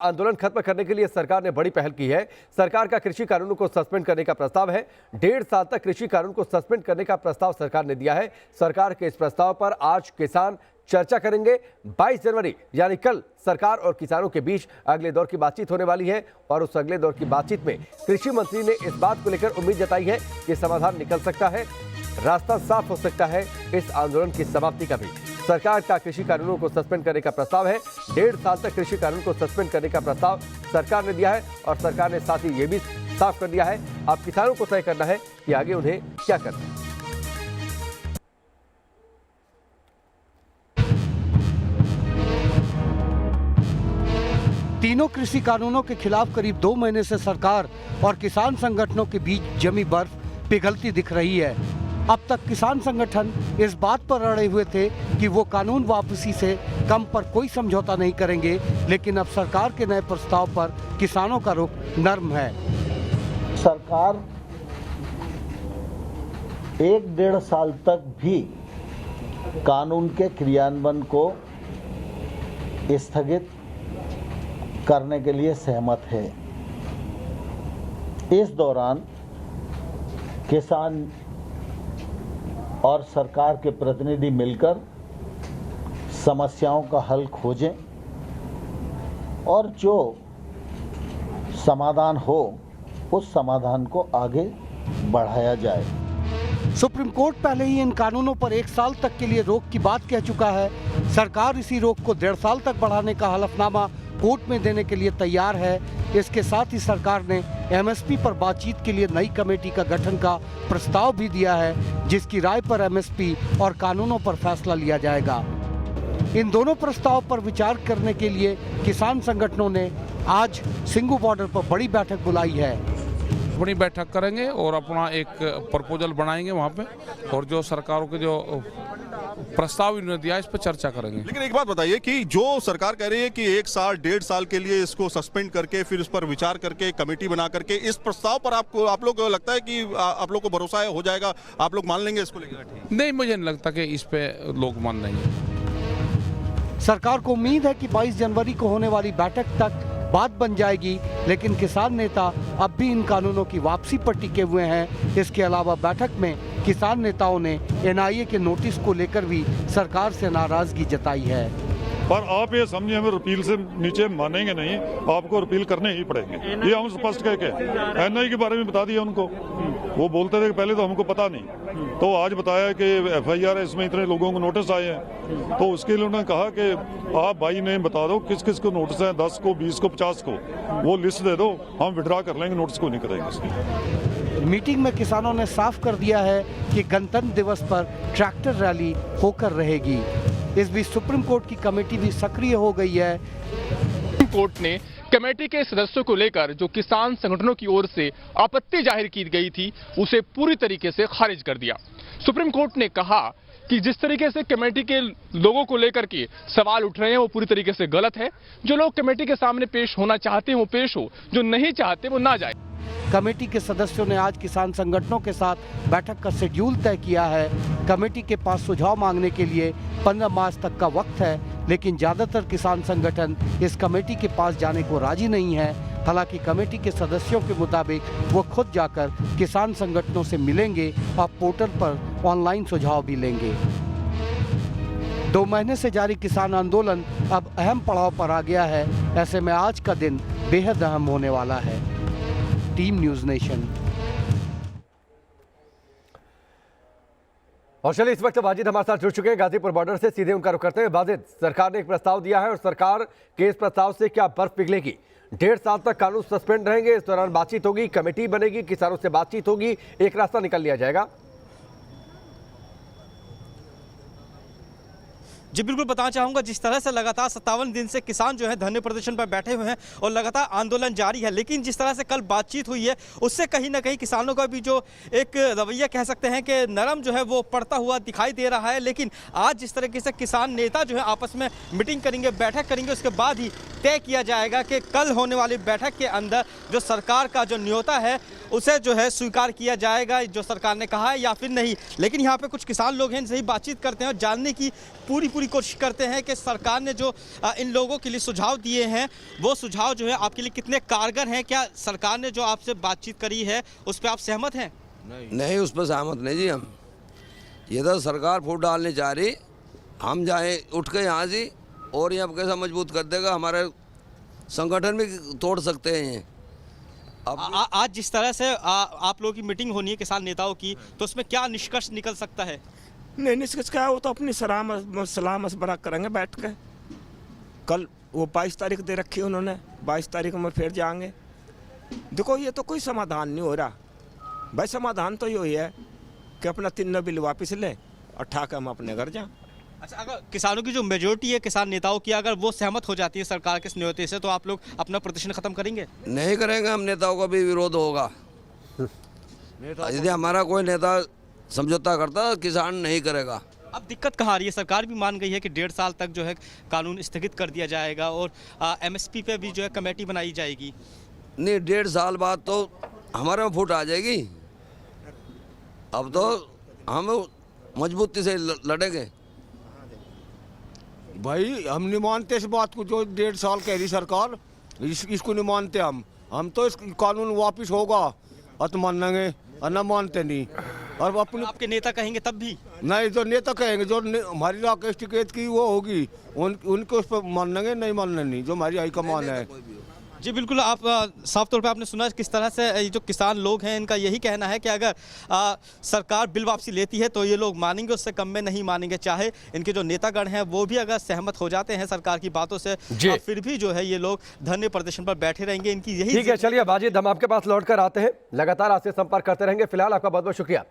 आंदोलन खत्म करने के लिए सरकार ने बड़ी पहल की है। सरकार का कृषि कानूनों को सस्पेंड करने का प्रस्ताव है। 1.5 साल तक कृषि कानून को सस्पेंड करने का प्रस्ताव सरकार ने दिया है। सरकार के इस प्रस्ताव पर आज किसान चर्चा करेंगे। 22 जनवरी यानी कल सरकार और किसानों के बीच अगले दौर की बातचीत होने वाली है और उस अगले दौर की बातचीत में कृषि मंत्री ने इस बात को लेकर उम्मीद जताई है कि समाधान निकल सकता है, रास्ता साफ हो सकता है इस आंदोलन की समाप्ति का भी। सरकार का कृषि कानूनों को सस्पेंड करने का प्रस्ताव है। 1.5 साल तक कृषि कानून को सस्पेंड करने का प्रस्ताव सरकार ने दिया है और सरकार ने साथ ही ये भी साफ कर दिया है अब किसानों को तय करना है कि आगे उन्हें क्या करना है। तीनों कृषि कानूनों के खिलाफ करीब 2 महीने से सरकार और किसान संगठनों के बीच जमी बर्फ पिघलती दिख रही है। अब तक किसान संगठन इस बात पर अड़े हुए थे कि वो कानून वापसी से कम पर कोई समझौता नहीं करेंगे, लेकिन अब सरकार के नए प्रस्ताव पर किसानों का रुख नर्म है। सरकार 1-1.5 साल तक भी कानून के क्रियान्वयन को स्थगित करने के लिए सहमत है। इस दौरान किसान और सरकार के प्रतिनिधि मिलकर समस्याओं का हल खोजें और जो समाधान हो उस समाधान को आगे बढ़ाया जाए। सुप्रीम कोर्ट पहले ही इन कानूनों पर 1 साल तक के लिए रोक की बात कह चुका है। सरकार इसी रोक को 1.5 साल तक बढ़ाने का हलफनामा कोर्ट में देने के लिए तैयार है। इसके साथ ही सरकार ने एमएसपी पर बातचीत के लिए नई कमेटी का गठन का प्रस्ताव भी दिया है, जिसकी राय पर एमएसपी और कानूनों पर फैसला लिया जाएगा। इन दोनों प्रस्ताव पर विचार करने के लिए किसान संगठनों ने आज सिंघू बॉर्डर पर बड़ी बैठक बुलाई है। बड़ी बैठक करेंगे और अपना एक प्रपोजल बनाएंगे वहाँ पे, और जो सरकारों के जो प्रस्ताव इन्होंने दिया इस पर चर्चा करेंगे। लेकिन एक बात बताइए कि जो सरकार कह रही है कि 1 साल 1.5 साल के लिए इसको सस्पेंड करके फिर इस पर विचार करके कमेटी बना करके इस प्रस्ताव पर आप लोग लगता है कि आप लोग को भरोसा है हो जाएगा, आप लोग मान लेंगे इसको लेकर? नहीं, मुझे नहीं लगता कि इस पे लोग मान लेंगे। सरकार को उम्मीद है कि 22 जनवरी को होने वाली बैठक तक बात बन जाएगी, लेकिन किसान नेता अब भी इन कानूनों की वापसी पर टिके हुए हैं। इसके अलावा बैठक में किसान नेताओं ने एनआईए के नोटिस को लेकर भी सरकार से नाराजगी जताई है। पर आप ये समझिए, हमें रिपील से नीचे मानेंगे नहीं, आपको रिपील करने ही पड़ेंगे। ये हम स्पष्ट कह के एनआई के बारे में बता दिया उनको। वो बोलते थे कि पहले तो हमको पता नहीं, तो आज बताया कि एफआईआर है, इसमें इतने लोगों को नोटिस आए हैं। तो उसके लिए उन्होंने कहा कि आप भाई ने बता दो किस किस को नोटिस है, 10 को, 20 को, 50 को, वो लिस्ट दे दो, हम विड्रॉ कर लेंगे, नोटिस को नहीं करेंगे। मीटिंग में किसानों ने साफ कर दिया है कि गणतंत्र दिवस पर ट्रैक्टर रैली होकर रहेगी। इस बीच सुप्रीम कोर्ट की कमेटी भी सक्रिय हो गई है। सुप्रीम कोर्ट ने कमेटी के सदस्यों को लेकर जो किसान संगठनों की ओर से आपत्ति जाहिर की गई थी उसे पूरी तरीके से खारिज कर दिया। सुप्रीम कोर्ट ने कहा कि जिस तरीके से कमेटी के लोगों को लेकर के सवाल उठ रहे हैं वो पूरी तरीके से गलत है। जो लोग कमेटी के सामने पेश होना चाहते हैं वो पेश हो, जो नहीं चाहते वो ना जाए। कमेटी के सदस्यों ने आज किसान संगठनों के साथ बैठक का शेड्यूल तय किया है। कमेटी के पास सुझाव मांगने के लिए 15 मार्च तक का वक्त है, लेकिन ज्यादातर किसान संगठन इस कमेटी के पास जाने को राजी नहीं है। हालांकि कमेटी के सदस्यों के मुताबिक वो खुद जाकर किसान संगठनों से मिलेंगे और पोर्टल पर ऑनलाइन सुझाव भी लेंगे। 2 महीने से जारी किसान आंदोलन अब अहम पड़ाव पर आ गया है। ऐसे में आज का दिन बेहद अहम होने वाला है। Team news nation. और चलिए इस वक्त वाजिद हमारे साथ जुड़ चुके हैं गाजीपुर बॉर्डर से, सीधे उनका रुख करते हैं। वाजिद, सरकार ने एक प्रस्ताव दिया है और सरकार के इस प्रस्ताव से क्या बर्फ पिघलेगी? 1.5 साल तक कानून सस्पेंड रहेंगे, इस दौरान बातचीत होगी, कमेटी बनेगी, किसानों से बातचीत होगी, एक रास्ता निकल लिया जाएगा। जी बिल्कुल बताना चाहूँगा, जिस तरह से लगातार 57 दिन से किसान जो है धरने प्रदर्शन पर बैठे हुए हैं और लगातार आंदोलन जारी है, लेकिन जिस तरह से कल बातचीत हुई है उससे कहीं ना कहीं किसानों का भी जो एक रवैया कह सकते हैं कि नरम जो है वो पड़ता हुआ दिखाई दे रहा है। लेकिन आज जिस तरीके से किसान नेता जो है आपस में मीटिंग करेंगे, बैठक करेंगे, उसके बाद ही तय किया जाएगा कि कल होने वाली बैठक के अंदर जो सरकार का जो न्योता है उसे जो है स्वीकार किया जाएगा जो सरकार ने कहा है या फिर नहीं। लेकिन यहाँ पे कुछ किसान लोग हैं जिनसे ही बातचीत करते हैं और जानने की पूरी पूरी कोशिश करते हैं कि सरकार ने जो इन लोगों के लिए सुझाव दिए हैं वो सुझाव जो है आपके लिए कितने कारगर हैं। क्या सरकार ने जो आपसे बातचीत करी है उस पर आप सहमत हैं? नहीं, उस पर सहमत नहीं जी हम। ये तो सरकार फूट डालनी चाह रही, हम जाए उठ के यहाँ से और यहाँ कैसा मजबूत कर देगा, हमारे संगठन भी तोड़ सकते हैं ये। आज जिस तरह से आप लोगों की मीटिंग होनी है किसान नेताओं की, तो उसमें क्या निष्कर्ष निकल सकता है? नहीं, निष्कर्ष क्या है, वो तो अपनी सलाह मशवरा करेंगे बैठ के। कल वो 22 तारीख दे रखी है उन्होंने, 22 तारीख में फिर जाएंगे। देखो ये तो कोई समाधान नहीं हो रहा भाई। समाधान तो यही है कि अपना 3 बिल वापस लें और ठाक हम अपने घर जाएं। अच्छा, अगर किसानों की जो मेजोरिटी है किसान नेताओं की, अगर वो सहमत हो जाती है सरकार के इस न्योते से, तो आप लोग अपना प्रदर्शन खत्म करेंगे? नहीं करेंगे, हम नेताओं का भी विरोध होगा। यदि हमारा कोई नेता समझौता करता किसान नहीं करेगा। अब दिक्कत कहाँ आ रही है? सरकार भी मान गई है कि 1.5 साल तक जो है कानून स्थगित कर दिया जाएगा और MSP पे भी जो है कमेटी बनाई जाएगी। नहीं, 1.5 साल बाद तो हमारे में फूट आ जाएगी। अब तो हम मजबूती से लड़ेंगे भाई। हम नहीं मानते इस बात को जो 1.5 साल कह रही सरकार, इसको नहीं मानते हम तो इस कानून वापस होगा और तो मानेंगे और न मानते नहीं। और अपने आपके नेता कहेंगे तब भी नहीं, जो नेता कहेंगे, जो हमारी राकेश टिकैत की वो होगी उनको उस पर मानेंगे, नहीं मानने नहीं, जो हमारी हाईकमान है। जी बिल्कुल, आप साफ तौर पे आपने सुना किस तरह से ये जो किसान लोग हैं इनका यही कहना है कि अगर सरकार बिल वापसी लेती है तो ये लोग मानेंगे, उससे कम में नहीं मानेंगे। चाहे इनके जो नेतागण हैं वो भी अगर सहमत हो जाते हैं सरकार की बातों से, फिर भी जो है ये लोग धरने प्रदर्शन पर बैठे रहेंगे। इनकी यही ठीक है, चलिए बाजिद, हम आपके पास लौट कर आते हैं। लगातार आपसे संपर्क करते रहेंगे। फिलहाल आपका बहुत बहुत शुक्रिया।